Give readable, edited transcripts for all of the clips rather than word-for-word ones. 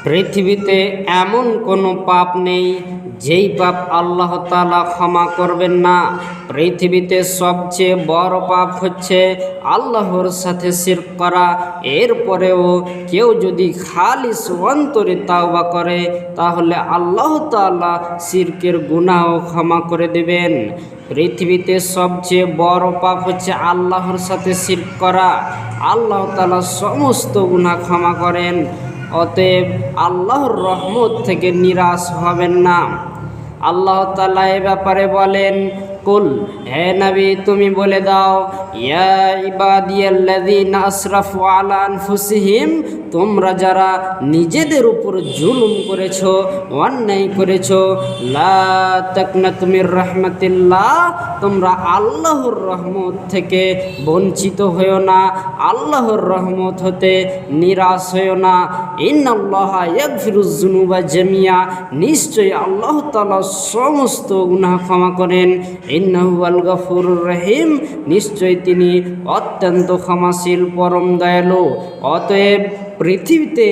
পৃথিবীতে এমন কোনো পাপ নেই যেই পাপ আল্লাহ তাআলা ক্ষমা করবেন না। পৃথিবীতে সবচেয়ে বড় পাপ হচ্ছে আল্লাহর সাথে শিরক করা। এরপরেও কেউ যদি খালিস অন্তরে তাওবা করে তাহলে আল্লাহ তাআলা শিরকের গুনাহও ক্ষমা করে দেবেন। পৃথিবীতে সবচেয়ে বড় পাপ হচ্ছে আল্লাহর সাথে শিরক করা। আল্লাহ তাআলা সমস্ত গুনাহ ক্ষমা করেন। অতএব আল্লাহর রহমত থেকে নিরাশ হবেন না। আল্লাহ তাআলা এ ব্যাপারে বলেন, কুল, হে নবী তুমি বলে দাও, ইয়া ইবাদিয়াল্লাযীনা আসরাফু আলা আনফুসিহিম, তোমরা যারা নিজেদের উপর জুলুম করেছো, অন্যায় করেছো, লা তাকনাতু মির রাহমাতিল্লাহ, তোমরা আল্লাহর রহমত থেকে বঞ্চিত হয়েও না, আল্লাহর রহমত হতে নিরাশ হয়েও না। ইন্নাল্লাহা ইয়াগফিরুয যুনুবা জামিয়া, নিশ্চয়ই আল্লাহ তাআলা সমস্ত গুনাহ ক্ষমা করেন। ইন্নাহু আল গফুরুর রহিম, নিশ্চয়ই তিনি অত্যন্ত ক্ষমাশীল, পরম দয়ালু। অতএব পৃথিবীতে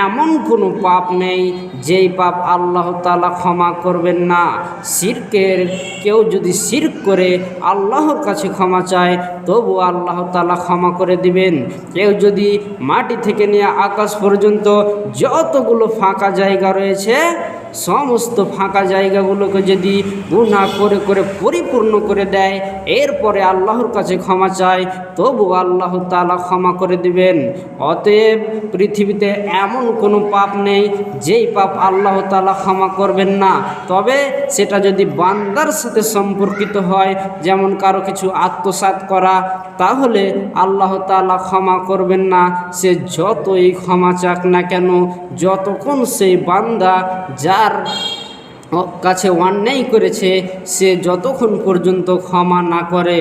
এমন কোনো পাপ নেই যেই পাপ আল্লাহ তাআলা ক্ষমা করবেন না। শিরকের কেউ যদি শিরক করে আল্লাহর কাছে ক্ষমা চায় তবু আল্লাহ তাআলা ক্ষমা করে দিবেন। কেউ যদি মাটি থেকে নিয়ে আকাশ পর্যন্ত যতগুলো ফাঁকা জায়গা রয়েছে সমস্ত ফাঁকা জায়গাগুলোকে যদি গুনাহ করে করে পরিপূর্ণ করে দেয়, এরপরে আল্লাহর কাছে ক্ষমা চায় তবু আল্লাহ তাআলা ক্ষমা করে দিবেন। অতএব পৃথিবীতে এমন কোনো পাপ নেই যেই পাপ আল্লাহ তাআলা ক্ষমা করবেন না। তবে সেটা যদি বান্দার সাথে সম্পর্কিত হয়, যেমন কারো কিছু আত্মসাৎ করা, তাহলে আল্লাহ তাআলা ক্ষমা করবেন না। সে যতই ক্ষমা চাক না কেন, যতক্ষণ সেই বান্দা যার কাছে অন্যায় করেছে সে যতক্ষণ পর্যন্ত ক্ষমা না করে।